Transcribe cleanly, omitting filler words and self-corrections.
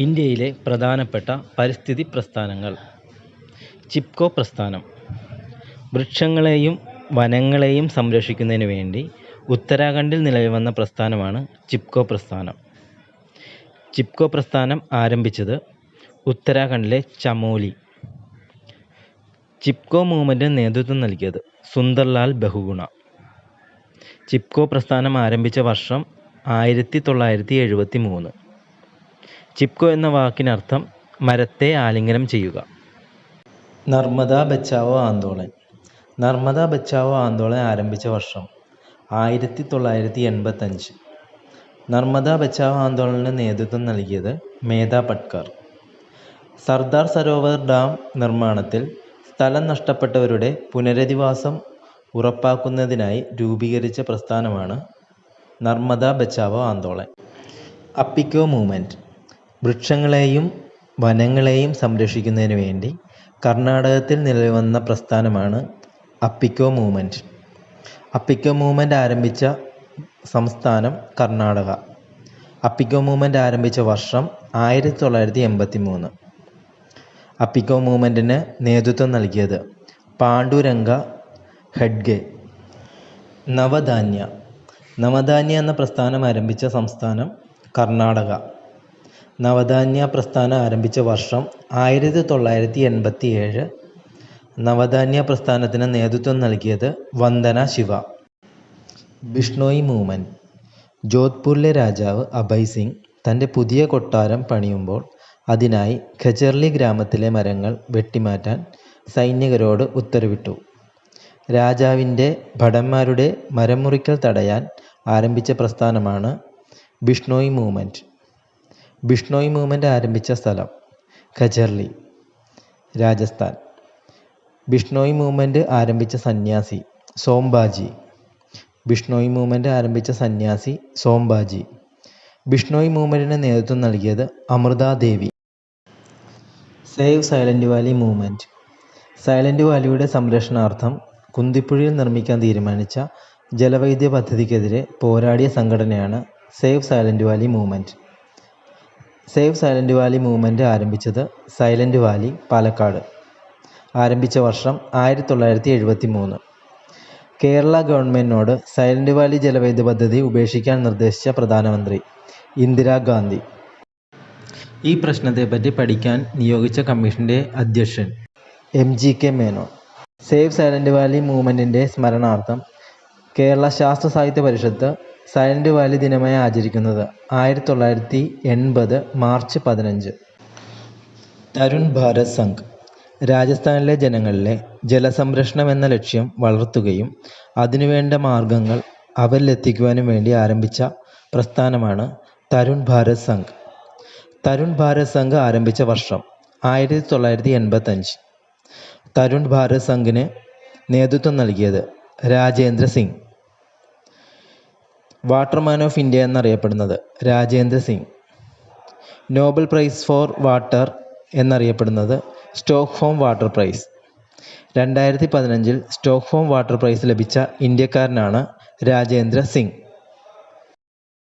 ഇന്ത്യയിലെ പ്രധാനപ്പെട്ട പരിസ്ഥിതി പ്രസ്ഥാനങ്ങൾ. ചിപ്കോ പ്രസ്ഥാനം. വൃക്ഷങ്ങളെയും വനങ്ങളെയും സംരക്ഷിക്കുന്നതിന് വേണ്ടി ഉത്തരാഖണ്ഡിൽ നിലവിൽ വന്ന പ്രസ്ഥാനമാണ് ചിപ്കോ പ്രസ്ഥാനം. ചിപ്കോ പ്രസ്ഥാനം ആരംഭിച്ചത് ഉത്തരാഖണ്ഡിലെ ചമോലി. ചിപ്കോ മൂവ്മെൻറ്റിന് നേതൃത്വം നൽകിയത് സുന്ദർലാൽ ബഹുഗുണ. ചിപ്കോ പ്രസ്ഥാനം ആരംഭിച്ച വർഷം 1973. ചിപ്കോ എന്ന വാക്കിനർത്ഥം മരത്തെ ആലിംഗനം ചെയ്യുക. നർമ്മദ ബച്ചാവോ ആന്തോളൻ. നർമ്മദ ബച്ചാവോ ആന്തോളൻ ആരംഭിച്ച വർഷം 1985. നർമ്മദ ബച്ചാവോ ആന്തോളന് നേതൃത്വം നൽകിയത് മേധാ പട്കർ. സർദാർ സരോവർ ഡാം നിർമ്മാണത്തിൽ സ്ഥലം നഷ്ടപ്പെട്ടവരുടെ പുനരധിവാസം ഉറപ്പാക്കുന്നതിനായി രൂപീകരിച്ച പ്രസ്ഥാനമാണ് നർമ്മദ ബച്ചാവോ ആന്തോളൻ. അപ്പിക്കോ മൂവ്മെൻറ്റ്. വൃക്ഷങ്ങളെയും വനങ്ങളെയും സംരക്ഷിക്കുന്നതിന് വേണ്ടി കർണാടകത്തിൽ നിലവിൽ വന്ന പ്രസ്ഥാനമാണ് അപ്പിക്കോ മൂവ്മെൻറ്റ്. അപ്പിക്കോ മൂവ്മെൻറ്റ് ആരംഭിച്ച സംസ്ഥാനം കർണാടക. അപ്പിക്കോ മൂവ്മെൻറ്റ് ആരംഭിച്ച വർഷം 1983. അപ്പിക്കോ മൂവ്മെൻറ്റിന് നേതൃത്വം നൽകിയത് പാണ്ഡുരംഗ ഹെഡ്ഗെ. നവധാന്യ. നവധാന്യ എന്ന പ്രസ്ഥാനം ആരംഭിച്ച സംസ്ഥാനം കർണാടക. നവധാന്യ പ്രസ്ഥാനം ആരംഭിച്ച വർഷം 1987. നവധാന്യ പ്രസ്ഥാനത്തിന് നേതൃത്വം നൽകിയത് വന്ദന ശിവ. ബിഷ്ണോയി മൂവ്മെൻറ്റ്. ജോധ്പൂരിലെ രാജാവ് അഭയ് സിംഗ് തൻ്റെ പുതിയ കൊട്ടാരം പണിയുമ്പോൾ അതിനായി ഖജർലി ഗ്രാമത്തിലെ മരങ്ങൾ വെട്ടിമാറ്റാൻ സൈനികരോട് ഉത്തരവിട്ടു. രാജാവിൻ്റെ ഭടന്മാരുടെ മരം മുറിക്കൽ തടയാൻ ആരംഭിച്ച പ്രസ്ഥാനമാണ് ബിഷ്ണോയി മൂവ്മെൻറ്റ്. ബിഷ്ണോയി മൂവ്മെൻറ്റ് ആരംഭിച്ച സ്ഥലം ഖജർലി, രാജസ്ഥാൻ. ബിഷ്ണോയി മൂവ്മെൻറ്റ് ആരംഭിച്ച സന്യാസി സോംബാജി. ബിഷ്ണോയി മൂവ്മെൻറ്റ് ആരംഭിച്ച സന്യാസി സോംബാജി. ബിഷ്ണോയി മൂവ്മെൻറ്റിന് നേതൃത്വം നൽകിയത് Amrita Devi. Save silent valley movement. Silent വാലിയുടെ സംരക്ഷണാർത്ഥം കുന്തിപ്പുഴയിൽ നിർമ്മിക്കാൻ തീരുമാനിച്ച ജലവൈദ്യുത പദ്ധതിക്കെതിരെ പോരാടിയ സംഘടനയാണ് save silent valley movement. Save silent valley movement ആരംഭിച്ചത് സൈലൻറ്റ് വാലി, പാലക്കാട്. ആരംഭിച്ച വർഷം 1973. കേരള ഗവൺമെൻറ്റിനോട് സൈലൻറ്റ് വാലി ജലവൈദ്യുത പദ്ധതി ഉപേക്ഷിക്കാൻ നിർദ്ദേശിച്ച പ്രധാനമന്ത്രി ഇന്ദിരാഗാന്ധി. ഈ പ്രശ്നത്തെപ്പറ്റി പഠിക്കാൻ നിയോഗിച്ച കമ്മീഷൻ്റെ അധ്യക്ഷൻ MGK Menon. Save silent valley മൂവ്മെൻറ്റിൻ്റെ സ്മരണാർത്ഥം കേരള ശാസ്ത്ര സാഹിത്യ പരിഷത്ത് സൈലൻറ്റ് വാലി ദിനമായി ആചരിക്കുന്നത് 1980 മാർച്ച് 15. തരുൺ ഭാരത് സംഘ്. രാജസ്ഥാനിലെ ജനങ്ങളിലെ ജലസംരക്ഷണം എന്ന ലക്ഷ്യം വളർത്തുകയും അതിനുവേണ്ട മാർഗങ്ങൾ അവരിലെത്തിക്കുവാനും വേണ്ടി ആരംഭിച്ച പ്രസ്ഥാനമാണ് തരുൺ ഭാരത് സംഘ്. തരുൺ ഭാരത് സംഘ് ആരംഭിച്ച വർഷം 1985. തരുൺ ഭാരത് സംഘിന് നേതൃത്വം നൽകിയത് Rajendra Singh. Waterman of India എന്നറിയപ്പെടുന്നത് Rajendra Singh. Nobel prize for water എന്നറിയപ്പെടുന്നത് Stockholm water prize. 2015 Stockholm water prize ലഭിച്ച ഇന്ത്യക്കാരനാണ് രാജേന്ദ്ര സിംഗ്.